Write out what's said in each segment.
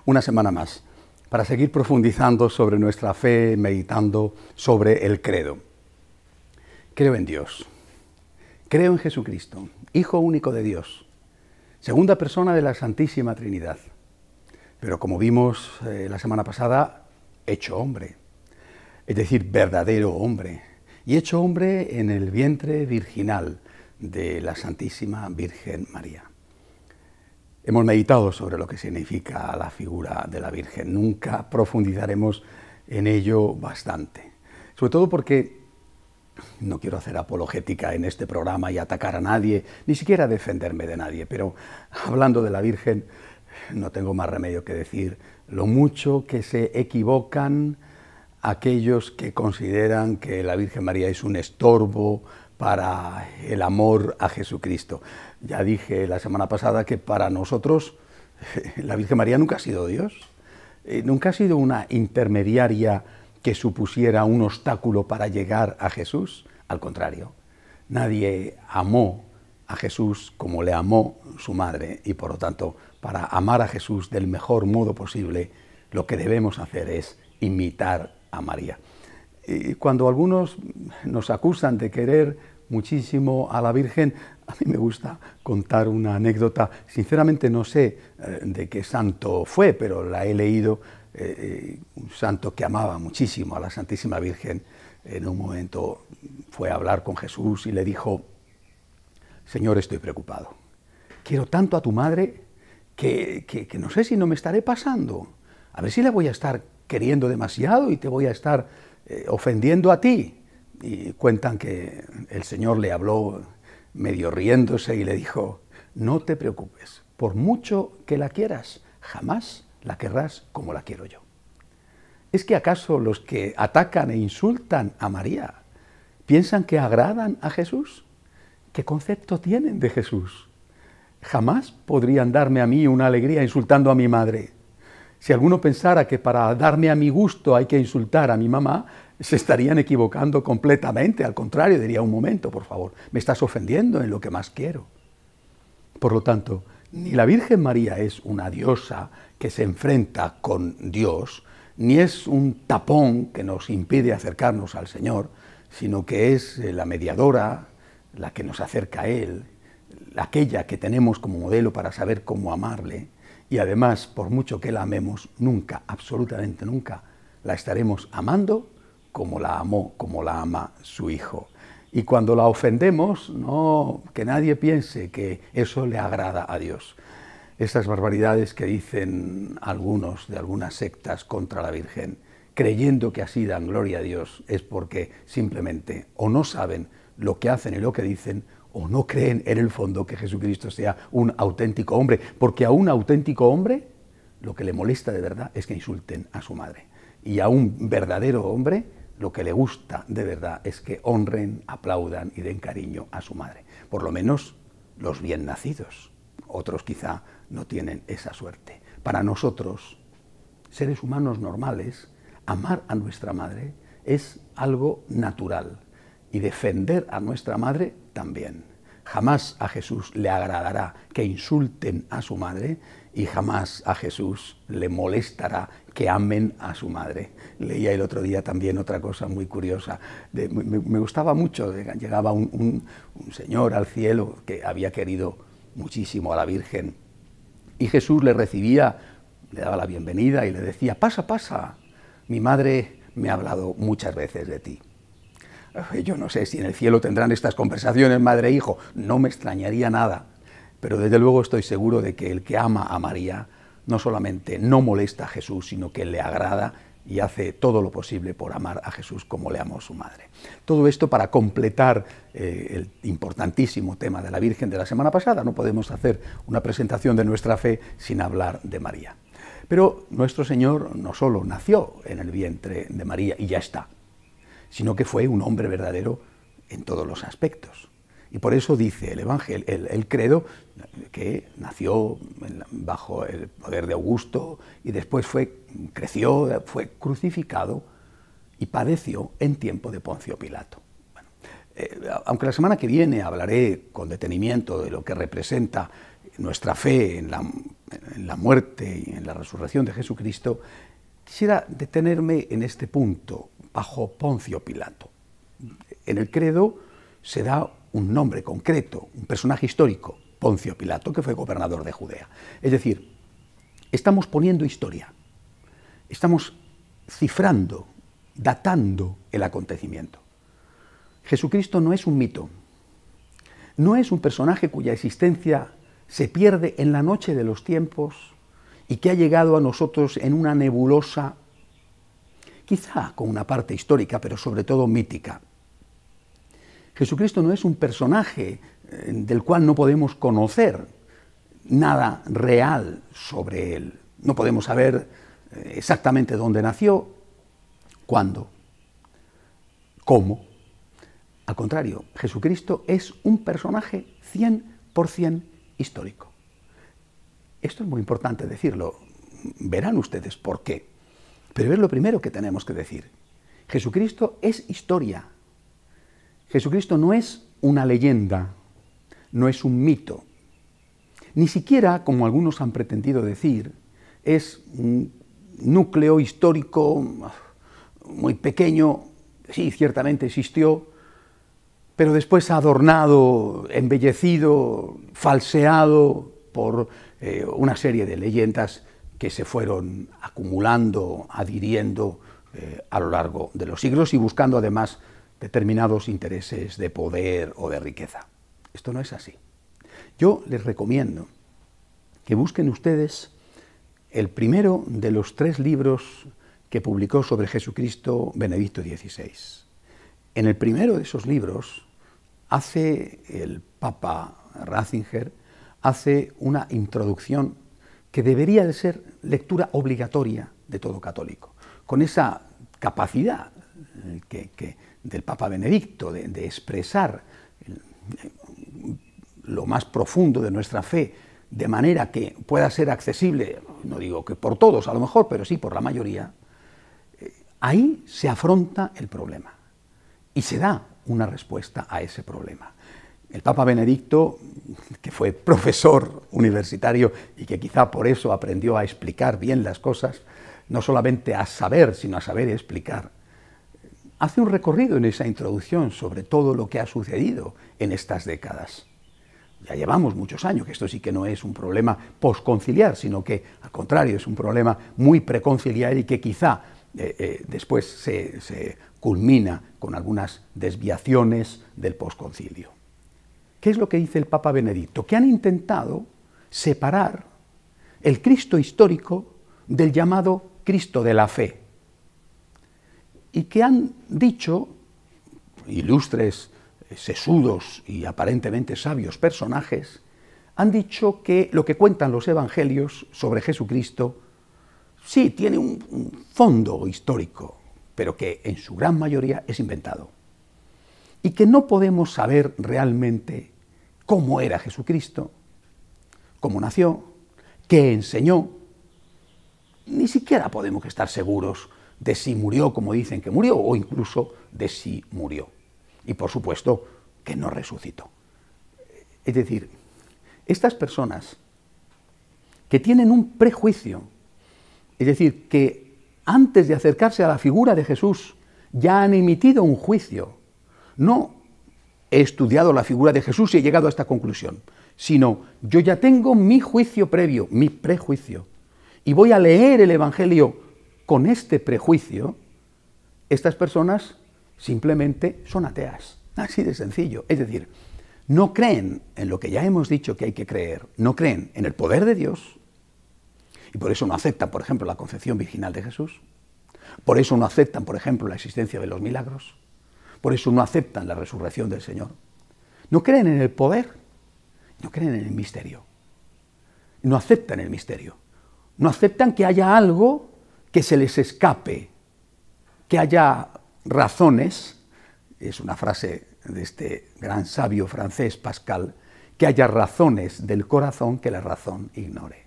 una semana más para seguir profundizando sobre nuestra fe, meditando sobre el credo. Creo en Dios, creo en Jesucristo, Hijo único de Dios, segunda persona de la Santísima Trinidad, pero como vimos la semana pasada, hecho hombre, es decir, verdadero hombre, y hecho hombre en el vientre virginal de la Santísima Virgen María. Hemos meditado sobre lo que significa la figura de la Virgen. Nunca profundizaremos en ello bastante. Sobre todo porque no quiero hacer apologética en este programa y atacar a nadie, ni siquiera defenderme de nadie, pero hablando de la Virgen no tengo más remedio que decir lo mucho que se equivocan aquellos que consideran que la Virgen María es un estorbo para el amor a Jesucristo. Ya dije la semana pasada que para nosotros la Virgen María nunca ha sido Dios, nunca ha sido una intermediaria que supusiera un obstáculo para llegar a Jesús. Al contrario, nadie amó a Jesús como le amó su madre, y por lo tanto, para amar a Jesús del mejor modo posible, lo que debemos hacer es imitar a María. Y cuando algunos nos acusan de querer muchísimo a la Virgen, a mí me gusta contar una anécdota. Sinceramente no sé de qué santo fue, pero la he leído. Un santo que amaba muchísimo a la Santísima Virgen, en un momento fue a hablar con Jesús y le dijo: Señor, estoy preocupado. Quiero tanto a tu madre que no sé si no me estaré pasando. A ver si la voy a estar queriendo demasiado y te voy a estar ofendiendo a ti. Y cuentan que el Señor le habló medio riéndose y le dijo: no te preocupes, por mucho que la quieras, jamás la querrás como la quiero yo. ¿Es que acaso los que atacan e insultan a María piensan que agradan a Jesús? ¿Qué concepto tienen de Jesús? Jamás podrían darme a mí una alegría insultando a mi madre. Si alguno pensara que para darme a mi gusto hay que insultar a mi mamá, se estarían equivocando completamente. Al contrario, diría: un momento, por favor, me estás ofendiendo en lo que más quiero. Por lo tanto, ni la Virgen María es una diosa que se enfrenta con Dios, ni es un tapón que nos impide acercarnos al Señor, sino que es la mediadora, la que nos acerca a Él, aquella que tenemos como modelo para saber cómo amarle. Y además, por mucho que la amemos, nunca, absolutamente nunca, la estaremos amando como la amó, como la ama su Hijo. Y cuando la ofendemos, no, que nadie piense que eso le agrada a Dios. Estas barbaridades que dicen algunos de algunas sectas contra la Virgen, creyendo que así dan gloria a Dios, es porque simplemente o no saben lo que hacen y lo que dicen, o no creen en el fondo que Jesucristo sea un auténtico hombre, porque a un auténtico hombre lo que le molesta de verdad es que insulten a su madre. Y a un verdadero hombre lo que le gusta de verdad es que honren, aplaudan y den cariño a su madre. Por lo menos los bien nacidos. Otros quizá no tienen esa suerte. Para nosotros, seres humanos normales, amar a nuestra madre es algo natural. Y defender a nuestra madre también. Jamás a Jesús le agradará que insulten a su madre y jamás a Jesús le molestará que amen a su madre. Leía el otro día también otra cosa muy curiosa. Me gustaba mucho, llegaba un señor al cielo que había querido muchísimo a la Virgen y Jesús le recibía, le daba la bienvenida y le decía: pasa, pasa, mi madre me ha hablado muchas veces de ti. Yo no sé si en el cielo tendrán estas conversaciones madre e hijo, no me extrañaría nada, pero desde luego estoy seguro de que el que ama a María no solamente no molesta a Jesús, sino que le agrada y hace todo lo posible por amar a Jesús como le amó su madre. Todo esto para completar el importantísimo tema de la Virgen de la semana pasada. No podemos hacer una presentación de nuestra fe sin hablar de María. Pero nuestro Señor no solo nació en el vientre de María y ya está, sino que fue un hombre verdadero en todos los aspectos. Y por eso dice el Evangelio, el credo, que nació bajo el poder de Augusto y después creció, fue crucificado y padeció en tiempo de Poncio Pilato. Bueno, aunque la semana que viene hablaré con detenimiento de lo que representa nuestra fe en en la muerte y en la resurrección de Jesucristo, quisiera detenerme en este punto, bajo Poncio Pilato. En el credo se da un nombre concreto, un personaje histórico, Poncio Pilato, que fue gobernador de Judea. Es decir, estamos poniendo historia, estamos cifrando, datando el acontecimiento. Jesucristo no es un mito, no es un personaje cuya existencia se pierde en la noche de los tiempos y que ha llegado a nosotros en una nebulosa, quizá con una parte histórica, pero sobre todo mítica. Jesucristo no es un personaje del cual no podemos conocer nada real sobre él. No podemos saber exactamente dónde nació, cuándo, cómo. Al contrario, Jesucristo es un personaje 100% histórico. Esto es muy importante decirlo. Verán ustedes por qué. Pero es lo primero que tenemos que decir. Jesucristo es historia. Jesucristo no es una leyenda, no es un mito. Ni siquiera, como algunos han pretendido decir, es un núcleo histórico muy pequeño. Sí, ciertamente existió, pero después adornado, embellecido, falseado por una serie de leyendas que se fueron acumulando, adhiriendo a lo largo de los siglos y buscando además determinados intereses de poder o de riqueza. Esto no es así. Yo les recomiendo que busquen ustedes el primero de los 3 libros que publicó sobre Jesucristo Benedicto XVI. En el primero de esos libros hace el Papa Ratzinger una introducción que debería de ser lectura obligatoria de todo católico, con esa capacidad del Papa Benedicto de expresar lo más profundo de nuestra fe de manera que pueda ser accesible, no digo que por todos a lo mejor, pero sí por la mayoría. Ahí se afronta el problema y se da una respuesta a ese problema. El Papa Benedicto, que fue profesor universitario y que quizá por eso aprendió a explicar bien las cosas, no solamente a saber, sino a saber explicar, hace un recorrido en esa introducción sobre todo lo que ha sucedido en estas décadas. Ya llevamos muchos años, que esto sí que no es un problema posconciliar, sino que, al contrario, es un problema muy preconciliar y que quizá después se culmina con algunas desviaciones del posconcilio. ¿Qué es lo que dice el Papa Benedicto? Que han intentado separar el Cristo histórico del llamado Cristo de la fe. Y que han dicho, ilustres, sesudos y aparentemente sabios personajes, han dicho que lo que cuentan los evangelios sobre Jesucristo sí tiene un fondo histórico, pero que en su gran mayoría es inventado. Y que no podemos saber realmente cómo era Jesucristo, cómo nació, qué enseñó. Ni siquiera podemos estar seguros de si murió como dicen que murió, o incluso de si murió. Y por supuesto que no resucitó. Es decir, estas personas que tienen un prejuicio, es decir, que antes de acercarse a la figura de Jesús ya han emitido un juicio, no he estudiado la figura de Jesús y he llegado a esta conclusión, sino yo ya tengo mi juicio previo, mi prejuicio, y voy a leer el Evangelio con este prejuicio. Estas personas simplemente son ateas, así de sencillo. Es decir, no creen en lo que ya hemos dicho que hay que creer, no creen en el poder de Dios, y por eso no aceptan, por ejemplo, la concepción virginal de Jesús, por eso no aceptan, por ejemplo, la existencia de los milagros, por eso no aceptan la resurrección del Señor. No creen en el poder, no creen en el misterio, no aceptan el misterio, no aceptan que haya algo que se les escape, que haya razones, es una frase de este gran sabio francés Pascal, que haya razones del corazón que la razón ignore.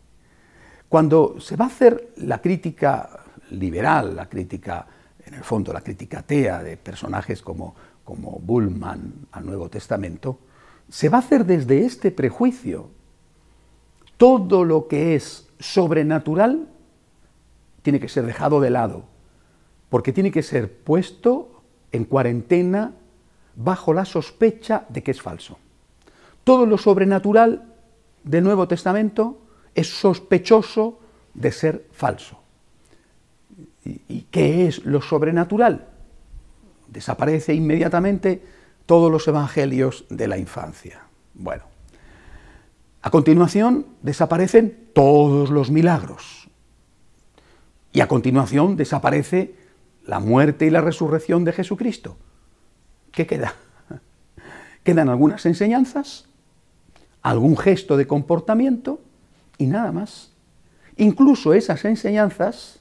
Cuando se va a hacer la crítica liberal, la crítica, en el fondo la crítica atea de personajes como Bullmann al Nuevo Testamento, se va a hacer desde este prejuicio. Todo lo que es sobrenatural tiene que ser dejado de lado, porque tiene que ser puesto en cuarentena bajo la sospecha de que es falso. Todo lo sobrenatural del Nuevo Testamento es sospechoso de ser falso. ¿Y qué es lo sobrenatural? Desaparece inmediatamente todos los evangelios de la infancia. Bueno, a continuación desaparecen todos los milagros. Y a continuación desaparece la muerte y la resurrección de Jesucristo. ¿Qué queda? Quedan algunas enseñanzas, algún gesto de comportamiento y nada más. Incluso esas enseñanzas,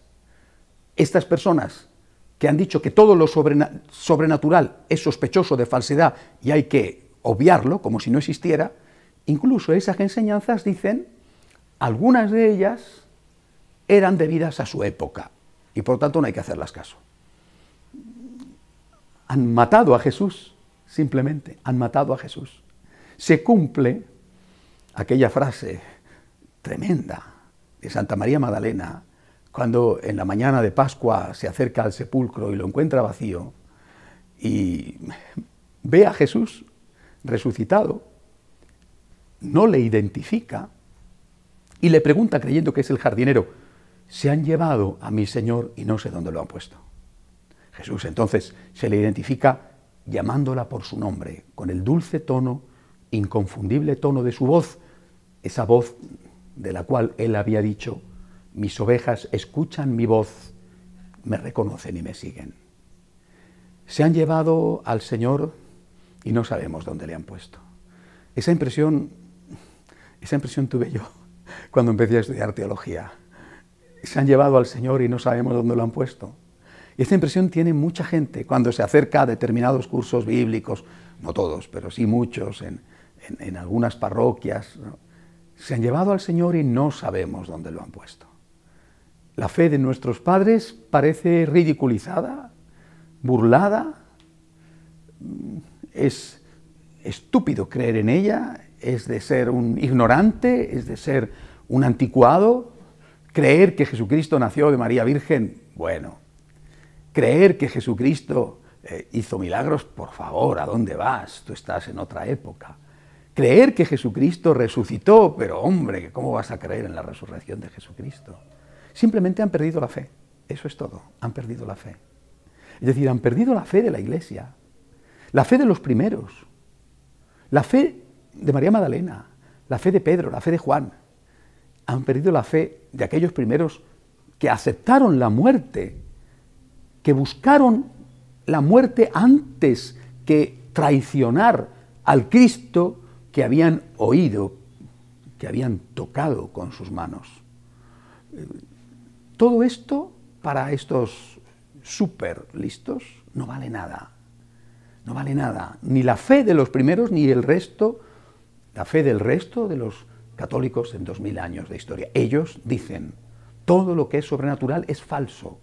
estas personas que han dicho que todo lo sobrenatural es sospechoso de falsedad y hay que obviarlo como si no existiera, incluso esas enseñanzas dicen, algunas de ellas eran debidas a su época y por tanto no hay que hacerlas caso. Han matado a Jesús, simplemente, han matado a Jesús. Se cumple aquella frase tremenda de Santa María Magdalena, cuando en la mañana de Pascua se acerca al sepulcro y lo encuentra vacío y ve a Jesús resucitado, no le identifica y le pregunta, creyendo que es el jardinero, se han llevado a mi Señor y no sé dónde lo han puesto. Jesús entonces se le identifica llamándola por su nombre, con el dulce tono, inconfundible tono de su voz, esa voz de la cual él había dicho, mis ovejas escuchan mi voz, me reconocen y me siguen. Se han llevado al Señor y no sabemos dónde le han puesto. Esa impresión tuve yo cuando empecé a estudiar teología. Se han llevado al Señor y no sabemos dónde lo han puesto. Y esta impresión tiene mucha gente cuando se acerca a determinados cursos bíblicos, no todos, pero sí muchos, en algunas parroquias, ¿no? Se han llevado al Señor y no sabemos dónde lo han puesto. La fe de nuestros padres parece ridiculizada, burlada, es estúpido creer en ella, es de ser un ignorante, es de ser un anticuado. Creer que Jesucristo nació de María Virgen, bueno. Creer que Jesucristo hizo milagros, por favor, ¿a dónde vas? Tú estás en otra época. Creer que Jesucristo resucitó, pero hombre, ¿cómo vas a creer en la resurrección de Jesucristo? Simplemente han perdido la fe, eso es todo, han perdido la fe. Es decir, han perdido la fe de la Iglesia, la fe de los primeros, la fe de María Magdalena, la fe de Pedro, la fe de Juan. Han perdido la fe de aquellos primeros que aceptaron la muerte, que buscaron la muerte antes que traicionar al Cristo que habían oído, que habían tocado con sus manos. Todo esto, para estos súper listos, no vale nada. No vale nada. Ni la fe de los primeros, ni el resto, la fe del resto de los católicos en 2000 años de historia. Ellos dicen, todo lo que es sobrenatural es falso.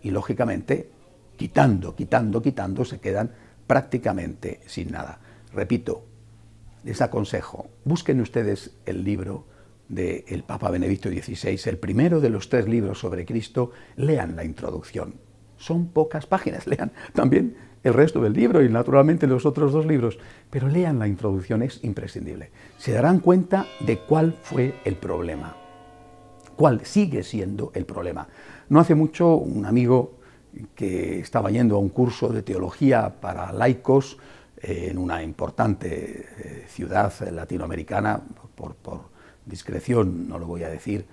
Y lógicamente, quitando, se quedan prácticamente sin nada. Repito, les aconsejo, busquen ustedes el libro del Papa Benedicto XVI, el primero de los 3 libros sobre Cristo, lean la introducción. Son pocas páginas, lean también el resto del libro y naturalmente los otros 2 libros, pero lean la introducción, es imprescindible. Se darán cuenta de cuál fue el problema, cuál sigue siendo el problema. No hace mucho un amigo que estaba yendo a un curso de teología para laicos en una importante ciudad latinoamericana, por discreción no lo voy a decir,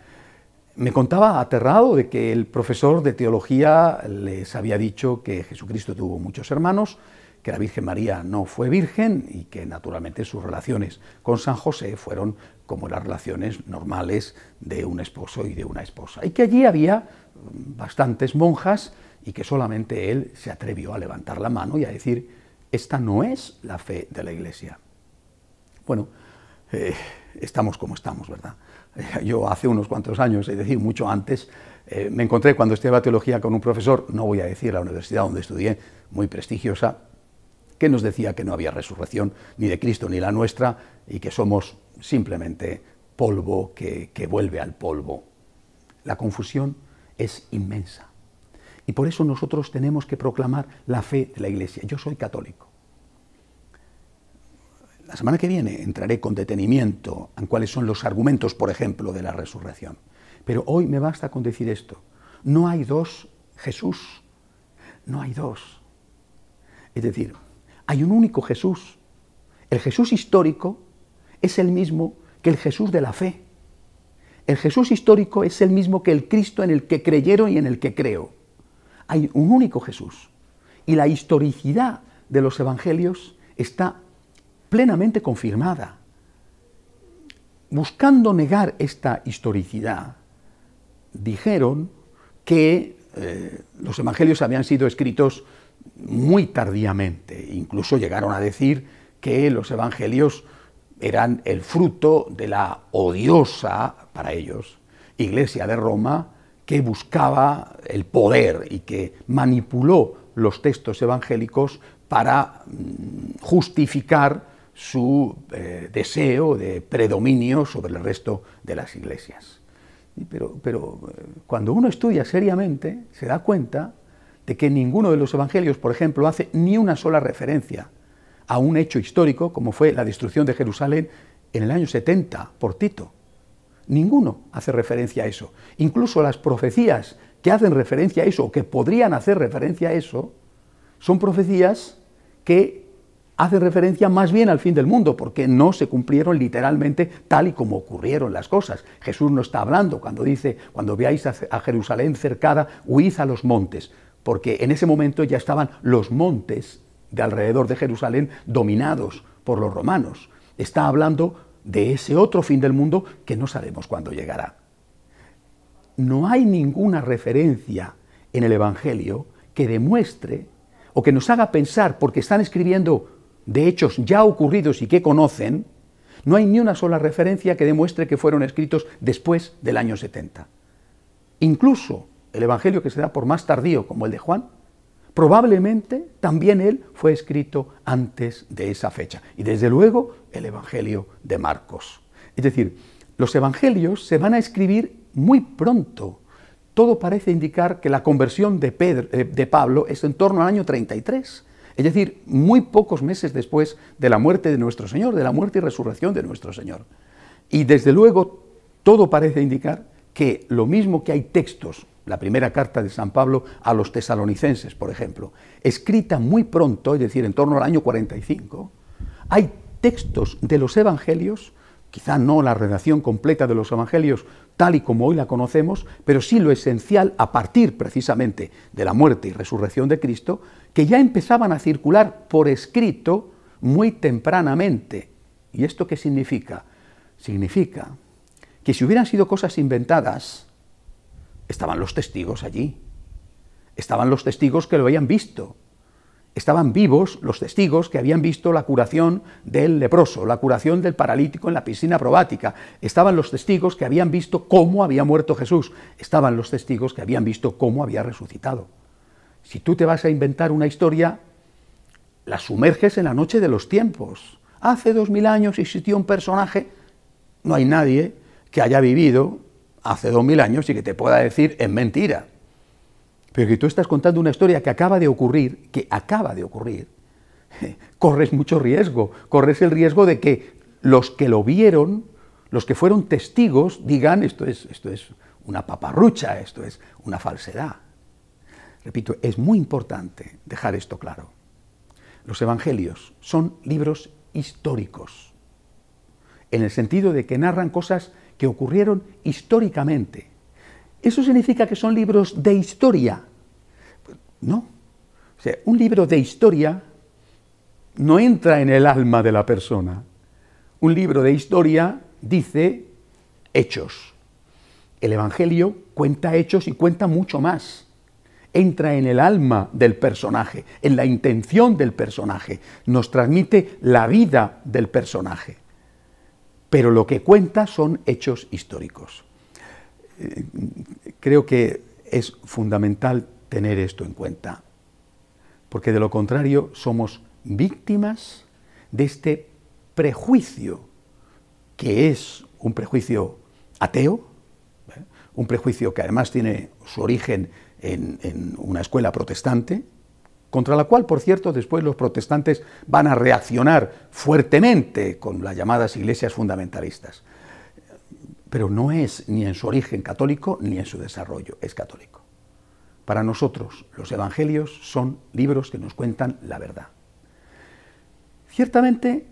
me contaba aterrado de que el profesor de teología les había dicho que Jesucristo tuvo muchos hermanos, que la Virgen María no fue virgen y que naturalmente sus relaciones con San José fueron como las relaciones normales de un esposo y de una esposa, y que allí había bastantes monjas y que solamente él se atrevió a levantar la mano y a decir, esta no es la fe de la Iglesia. Bueno, estamos como estamos, ¿verdad? Yo hace unos cuantos años, es decir, mucho antes, me encontré cuando estudiaba teología con un profesor, no voy a decir la universidad donde estudié, muy prestigiosa, que nos decía que no había resurrección ni de Cristo ni la nuestra y que somos simplemente polvo que vuelve al polvo. la confusión es inmensa. Y por eso nosotros tenemos que proclamar la fe de la Iglesia. Yo soy católico. La semana que viene entraré con detenimiento en cuáles son los argumentos, por ejemplo, de la resurrección. Pero hoy me basta con decir esto. No hay dos Jesús. No hay dos. Es decir, hay un único Jesús. El Jesús histórico es el mismo que el Jesús de la fe. El Jesús histórico es el mismo que el Cristo en el que creyeron y en el que creo. Hay un único Jesús. Y la historicidad de los evangelios está plenamente confirmada. Buscando negar esta historicidad, dijeron que los evangelios habían sido escritos muy tardíamente. Incluso llegaron a decir que los evangelios eran el fruto de la odiosa, para ellos, Iglesia de Roma, que buscaba el poder y que manipuló los textos evangélicos para justificar su deseo de predominio sobre el resto de las iglesias. Pero cuando uno estudia seriamente, se da cuenta de que ninguno de los evangelios, por ejemplo, hace ni una sola referencia a un hecho histórico como fue la destrucción de Jerusalén en el año 70 por Tito. Ninguno hace referencia a eso. Incluso las profecías que hacen referencia a eso, o que podrían hacer referencia a eso, son profecías que hacen referencia más bien al fin del mundo, porque no se cumplieron literalmente tal y como ocurrieron las cosas. Jesús no está hablando cuando dice, cuando veáis a Jerusalén cercada, huid a los montes, porque en ese momento ya estaban los montes de alrededor de Jerusalén dominados por los romanos. Está hablando de ese otro fin del mundo que no sabemos cuándo llegará. No hay ninguna referencia en el Evangelio que demuestre o que nos haga pensar, porque están escribiendo de hechos ya ocurridos y que conocen, no hay ni una sola referencia que demuestre que fueron escritos después del año 70. Incluso el Evangelio que se da por más tardío, como el de Juan, probablemente también él fue escrito antes de esa fecha. Y desde luego el Evangelio de Marcos. Es decir, los Evangelios se van a escribir muy pronto. Todo parece indicar que la conversión de Pablo es en torno al año 33. Es decir, muy pocos meses después de la muerte de nuestro Señor, de la muerte y resurrección de nuestro Señor. Y desde luego todo parece indicar que lo mismo que hay textos, la primera carta de San Pablo a los tesalonicenses, por ejemplo, escrita muy pronto, es decir, en torno al año 45, hay textos de los evangelios, quizá no la redacción completa de los evangelios tal y como hoy la conocemos, pero sí lo esencial a partir precisamente de la muerte y resurrección de Cristo, que ya empezaban a circular por escrito muy tempranamente. ¿Y esto qué significa? Significa que si hubieran sido cosas inventadas, estaban los testigos allí, estaban los testigos que lo habían visto, estaban vivos los testigos que habían visto la curación del leproso, la curación del paralítico en la piscina probática, estaban los testigos que habían visto cómo había muerto Jesús, estaban los testigos que habían visto cómo había resucitado. Si tú te vas a inventar una historia, la sumerges en la noche de los tiempos. Hace 2000 años existió un personaje, no hay nadie que haya vivido hace 2000 años y que te pueda decir es mentira. Pero que tú estás contando una historia que acaba de ocurrir, corres mucho riesgo. Corres el riesgo de que los que lo vieron, los que fueron testigos, digan esto es una paparrucha, esto es una falsedad. Repito, es muy importante dejar esto claro. Los evangelios son libros históricos, en el sentido de que narran cosas que ocurrieron históricamente. ¿Eso significa que son libros de historia? No. O sea, un libro de historia no entra en el alma de la persona. Un libro de historia dice hechos. El Evangelio cuenta hechos y cuenta mucho más. Entra en el alma del personaje, en la intención del personaje. Nos transmite la vida del personaje. Pero lo que cuenta son hechos históricos. Creo que es fundamental tener esto en cuenta, porque de lo contrario somos víctimas de este prejuicio, que es un prejuicio ateo, un prejuicio que además tiene su origen en una escuela protestante, contra la cual, por cierto, después los protestantes van a reaccionar fuertemente con las llamadas iglesias fundamentalistas. Pero no es ni en su origen católico ni en su desarrollo, es católico. Para nosotros, los evangelios son libros que nos cuentan la verdad. Ciertamente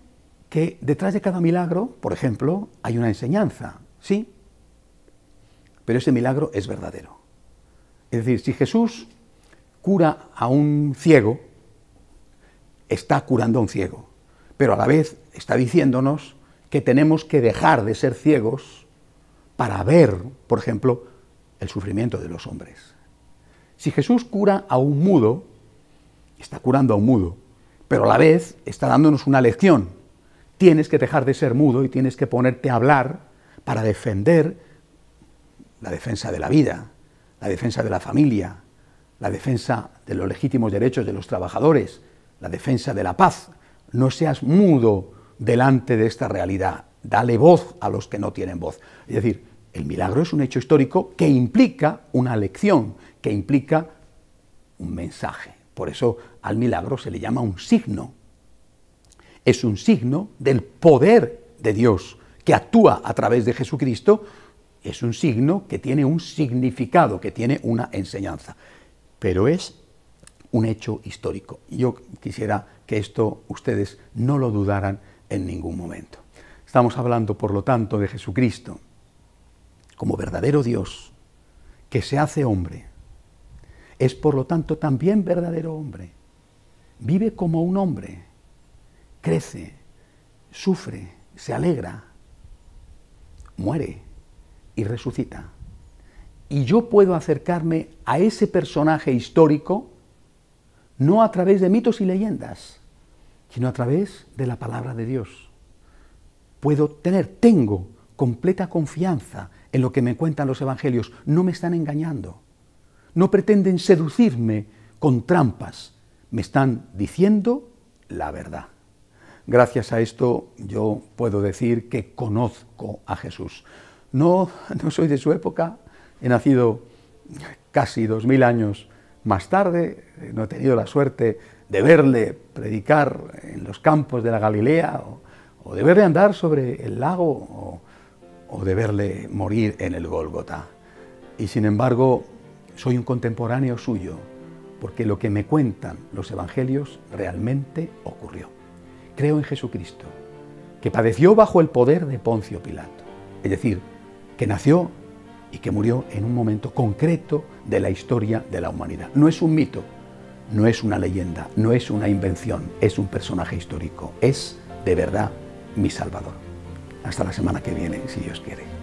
que detrás de cada milagro, por ejemplo, hay una enseñanza, sí, pero ese milagro es verdadero. Es decir, si Jesús cura a un ciego, está curando a un ciego, pero a la vez está diciéndonos que tenemos que dejar de ser ciegos para ver, por ejemplo, el sufrimiento de los hombres. Si Jesús cura a un mudo, está curando a un mudo, pero a la vez está dándonos una lección. Tienes que dejar de ser mudo y tienes que ponerte a hablar para defender la defensa de la vida, la defensa de la familia, la defensa de los legítimos derechos de los trabajadores, la defensa de la paz. No seas mudo delante de esta realidad, dale voz a los que no tienen voz. Es decir, el milagro es un hecho histórico que implica una lección, que implica un mensaje. Por eso al milagro se le llama un signo. Es un signo del poder de Dios que actúa a través de Jesucristo. Es un signo que tiene un significado, que tiene una enseñanza. Pero es un hecho histórico. Yo quisiera que esto ustedes no lo dudaran en ningún momento. Estamos hablando, por lo tanto, de Jesucristo como verdadero Dios, que se hace hombre. Es, por lo tanto, también verdadero hombre. Vive como un hombre. Crece, sufre, se alegra, muere y resucita. Y yo puedo acercarme a ese personaje histórico no a través de mitos y leyendas, sino a través de la palabra de Dios. Tengo completa confianza en lo que me cuentan los evangelios. No me están engañando, no pretenden seducirme con trampas, me están diciendo la verdad. Gracias a esto yo puedo decir que conozco a Jesús. No soy de su época, he nacido casi 2000 años más tarde, no he tenido la suerte de verle predicar en los campos de la Galilea o de verle andar sobre el lago o de verle morir en el Gólgota. Y sin embargo, soy un contemporáneo suyo, porque lo que me cuentan los evangelios realmente ocurrió. Creo en Jesucristo, que padeció bajo el poder de Poncio Pilato, es decir, que nació y que murió en un momento concreto de la historia de la humanidad. No es un mito, no es una leyenda, no es una invención, es un personaje histórico, es de verdad mi Salvador. Hasta la semana que viene, si Dios quiere.